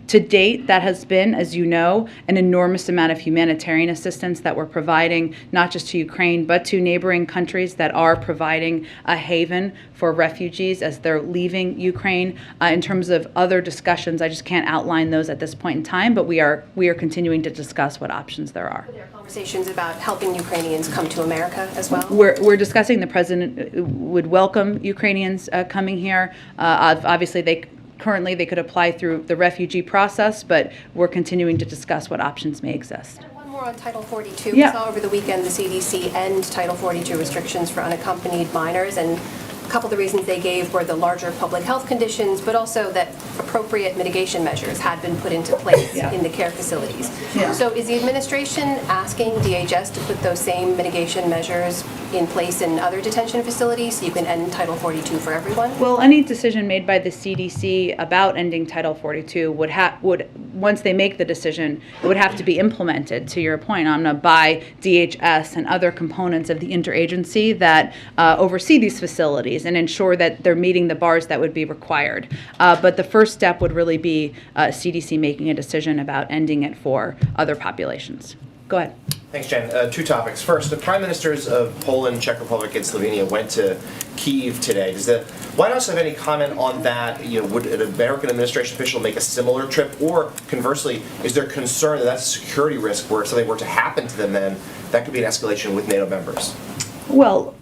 To date, that has been, as you know, an enormous amount of humanitarian assistance that we're providing, not just to Ukraine, but to neighboring countries that are providing a haven for refugees as they're leaving Ukraine. In terms of other discussions, I just can't outline those at this point in time, but we are continuing to discuss what options there are. Conversations about helping Ukrainians come to America as well? We're discussing. The president would welcome Ukrainians coming here. Obviously, they could apply through the refugee process, but we're continuing to discuss what options may exist. One more on Title 42. Yeah. We saw over the weekend the CDC end Title 42 restrictions for unaccompanied minors, and couple of the reasons they gave were the larger public health conditions, but also that appropriate mitigation measures had been put into place in the care facilities. Yeah. So is the administration asking DHS to put those same mitigation measures in place in other detention facilities so you can end Title 42 for everyone? Well, any decision made by the CDC about ending Title 42 would once they make the decision, it would have to be implemented, to your point, Amna, by DHS and other components of the interagency that oversee these facilities and ensure that they're meeting the bars that would be required. But the first step would really be CDC making a decision about ending it for other populations. Go ahead. Thanks, Jen. Two topics. First, the prime ministers of Poland, Czech Republic, and Slovenia went to Kyiv today. Does the White House have any comment on that? Would an American administration official make a similar trip? Or conversely, is there concern that that's a security risk where if something were to happen to them then that could be an escalation with NATO members? Well,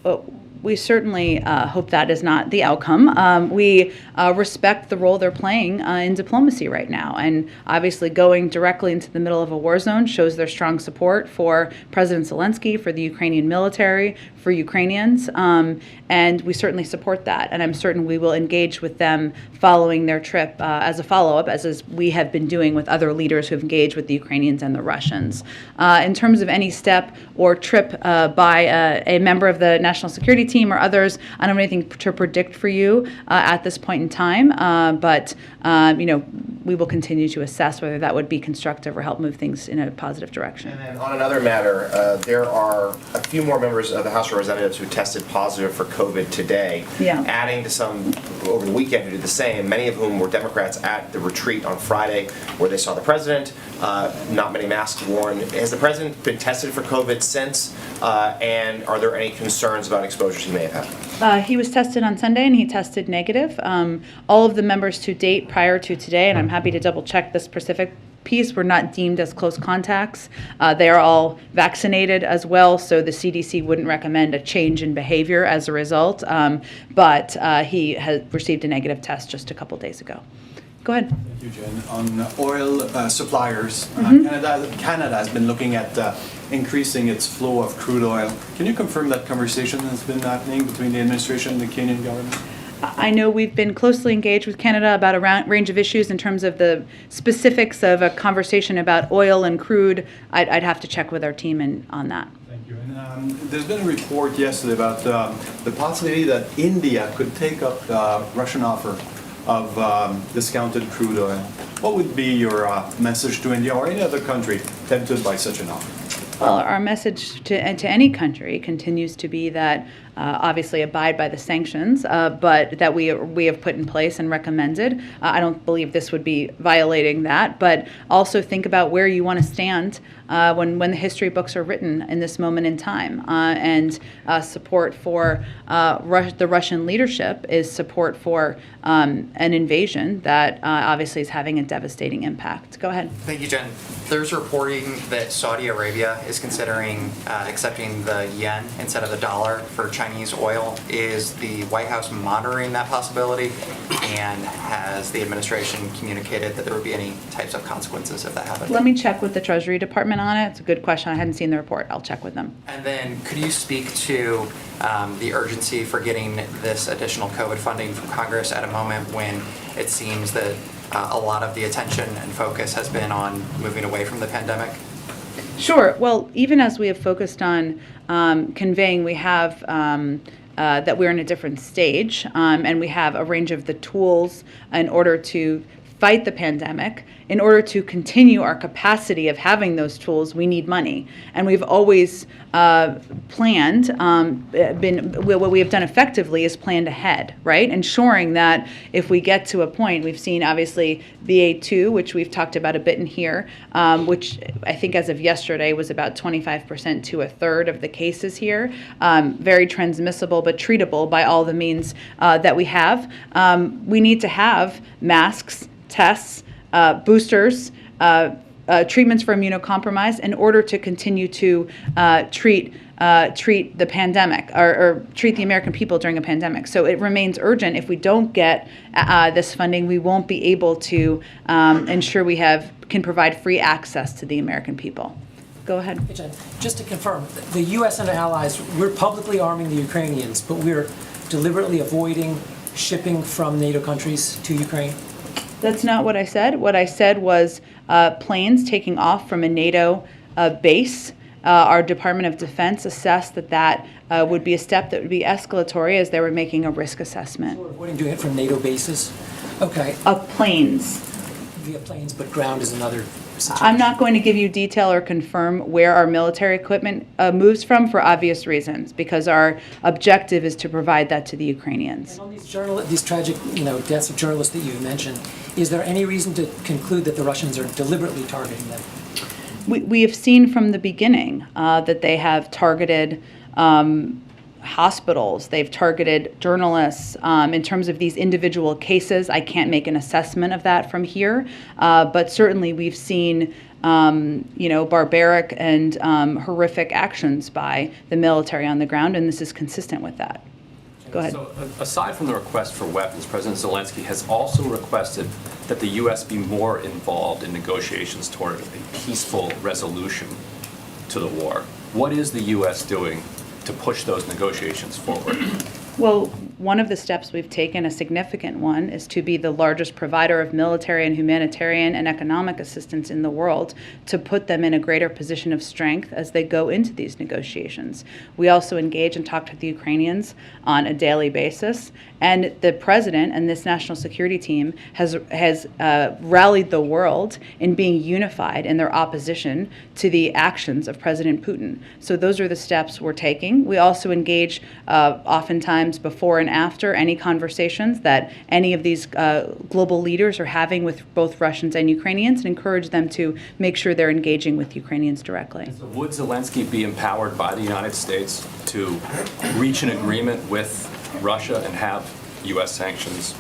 we certainly hope that is not the outcome. We respect the role they're playing in diplomacy right now. And obviously going directly into the middle of a war zone shows their strong support for President Zelensky, for the Ukrainian military, for Ukrainians. And we certainly support that. And I'm certain we will engage with them following their trip as a follow-up, as we have been doing with other leaders who have engaged with the Ukrainians and the Russians. In terms of any step or trip by a member of the National Security Team or others, I don't have anything to predict for you at this point in time, but we will continue to assess whether that would be constructive or help move things in a positive direction. And then on another matter, there are a few more members of the House of Representatives who tested positive for COVID today, adding to some over the weekend who did the same, many of whom were Democrats at the retreat on Friday where they saw the president, not many masks worn. Has the president been tested for COVID since, and are there any concerns about exposures he may have had? He was tested on Sunday and he tested negative. All of the members to date prior to today, and I'm happy to double check this specific piece, were not deemed as close contacts. They are all vaccinated as well, so the CDC wouldn't recommend a change in behavior as a result, but he has received a negative test just a couple days ago. Go ahead. Thank you, Jen. On oil suppliers, Canada has been looking at increasing its flow of crude oil. Can you confirm that conversation has been happening between the administration and the Kenyan government? I know we've been closely engaged with Canada about a range of issues in terms of the specifics of a conversation about oil and crude. I'd have to check with our team on that. Thank you. And there's been a report yesterday about the possibility that India could take up the Russian offer of discounted crude oil. What would be your message to India or any other country tempted by such an offer? Well, our message to any country continues to be that obviously abide by the sanctions, but that we have put in place and recommended. I don't believe this would be violating that, but also think about where you want to stand when the history books are written in this moment in time. And support for the Russian leadership is support for an invasion that obviously is having a devastating impact. Go ahead. Thank you, Jen. There's reporting that Saudi Arabia is considering accepting the yen instead of the dollar for Chinese oil. Is the White House monitoring that possibility? And has the administration communicated that there would be any types of consequences if that happened? Let me check with the Treasury Department on it. It's a good question. I hadn't seen the report. I'll check with them. And then could you speak to the urgency for getting this additional COVID funding from Congress at a moment when it seems that a lot of the attention and focus has been on moving away from the pandemic? Sure. Well, even as we have focused on conveying, we have that we're in a different stage, and we have a range of the tools in order to fight the pandemic. In order to continue our capacity of having those tools, we need money. And we've always planned, what we have done effectively is planned ahead, right? Ensuring that if we get to a point, we've seen obviously BA2, which we've talked about a bit in here, which I think as of yesterday was about 25% to a third of the cases here. Very transmissible, but treatable by all the means that we have. We need to have masks, tests, boosters, treatments for immunocompromised in order to continue to treat the pandemic or treat the American people during a pandemic. So it remains urgent. If we don't get this funding, we won't be able to ensure we can provide free access to the American people. Go ahead. Just to confirm, the U.S. and our allies, we're publicly arming the Ukrainians, but we're deliberately avoiding shipping from NATO countries to Ukraine? That's not what I said. What I said was planes taking off from a NATO base. Our Department of Defense assessed that would be a step that would be escalatory as they were making a risk assessment. So we're avoiding doing it from NATO bases? Okay. Of planes. Via planes, but ground is another situation. I'm not going to give you detail or confirm where our military equipment moves from for obvious reasons, because our objective is to provide that to the Ukrainians. And on these tragic, deaths of journalists that you mentioned, is there any reason to conclude that the Russians are deliberately targeting them? We have seen from the beginning that they have targeted hospitals, they've targeted journalists. In terms of these individual cases, I can't make an assessment of that from here, but certainly we've seen barbaric and horrific actions by the military on the ground, and this is consistent with that. Go ahead. So, aside from the request for weapons, President Zelensky has also requested that the U.S. be more involved in negotiations toward a peaceful resolution to the war. What is the U.S. doing to push those negotiations forward? Well, one of the steps we've taken, a significant one, is to be the largest provider of military and humanitarian and economic assistance in the world, to put them in a greater position of strength as they go into these negotiations. We also engage and talk to the Ukrainians on a daily basis, and the president and this national security team has rallied the world in being unified in their opposition to the actions of President Putin. So those are the steps we're taking. We also engage oftentimes before and after any conversations that any of these global leaders are having with both Russians and Ukrainians, and encourage them to make sure they're engaging with Ukrainians directly. So would Zelensky be empowered by the United States to reach an agreement with Russia and have U.S. sanctions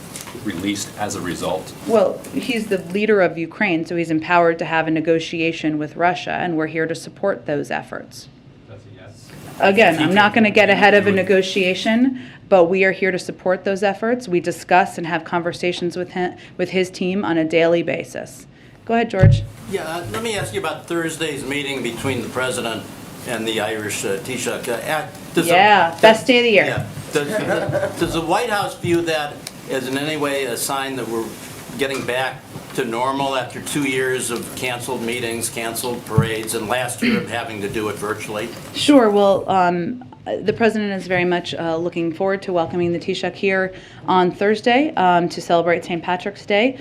released as a result? Well, he's the leader of Ukraine, so he's empowered to have a negotiation with Russia, and we're here to support those efforts. That's a yes. Again, I'm not going to get ahead of a negotiation, but we are here to support those efforts. We discuss and have conversations with his team on a daily basis. Go ahead, George. Yeah, let me ask you about Thursday's meeting between the president and the Irish Taoiseach. Best day of the year. Yeah. Does the White House view that as in any way a sign that we're getting back to normal after 2 years of canceled meetings, canceled parades, and last year of having to do it virtually? Sure. Well, the president is very much looking forward to welcoming the Taoiseach here on Thursday to celebrate St. Patrick's Day.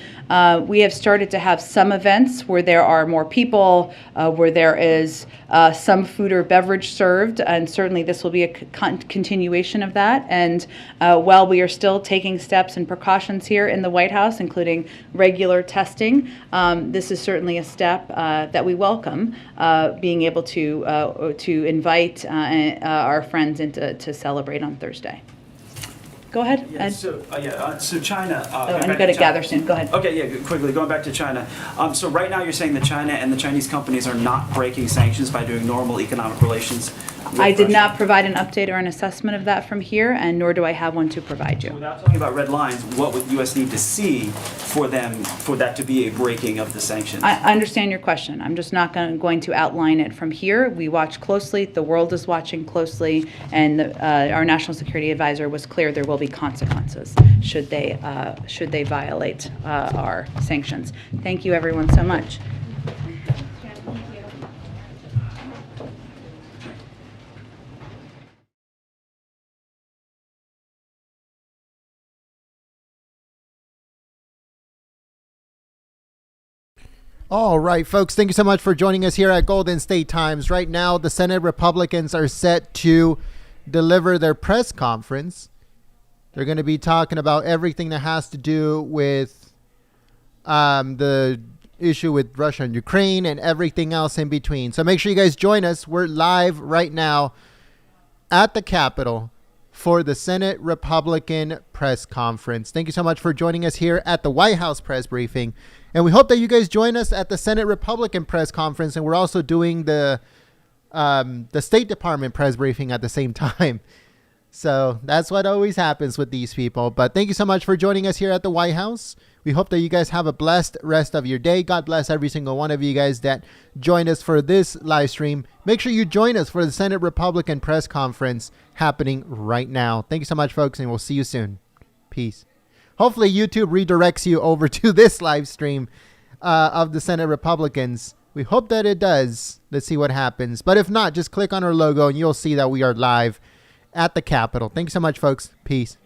We have started to have some events where there are more people, where there is some food or beverage served, and certainly this will be a continuation of that. And while we are still taking steps and precautions here in the White House, including regular testing, this is certainly a step that we welcome, being able to invite our friends in to celebrate on Thursday. Go ahead, Ed. So China. I'm going to gather soon. Go ahead. Okay, yeah, quickly, going back to China. So right now you're saying that China and the Chinese companies are not breaking sanctions by doing normal economic relations with I did Russia? not provide an update or an assessment of that from here, and nor do I have one to provide you. Without talking about red lines, what would the U.S. need to see for that to be a breaking of the sanctions? I understand your question. I'm just not going to outline it from here. We watch closely. The world is watching closely, and our national security advisor was clear there will be consequences should they violate our sanctions. Thank you, everyone, so much. All right, folks, thank you so much for joining us here at Golden State Times. Right now, the Senate Republicans are set to deliver their press conference. They're going to be talking about everything that has to do with the issue with Russia and Ukraine and everything else in between. So make sure you guys join us. We're live right now at the Capitol for the Senate Republican press conference. Thank you so much for joining us here at the White House press briefing. And we hope that you guys join us at the Senate Republican press conference. And we're also doing the State Department press briefing at the same time. So that's what always happens with these people. But thank you so much for joining us here at the White House. We hope that you guys have a blessed rest of your day. God bless every single one of you guys that joined us for this live stream. Make sure you join us for the Senate Republican press conference happening right now. Thank you so much, folks, and we'll see you soon. Peace. Hopefully YouTube redirects you over to this live stream of the Senate Republicans. We hope that it does. Let's see what happens. But if not, just click on our logo and you'll see that we are live at the Capitol. Thank you so much, folks. Peace.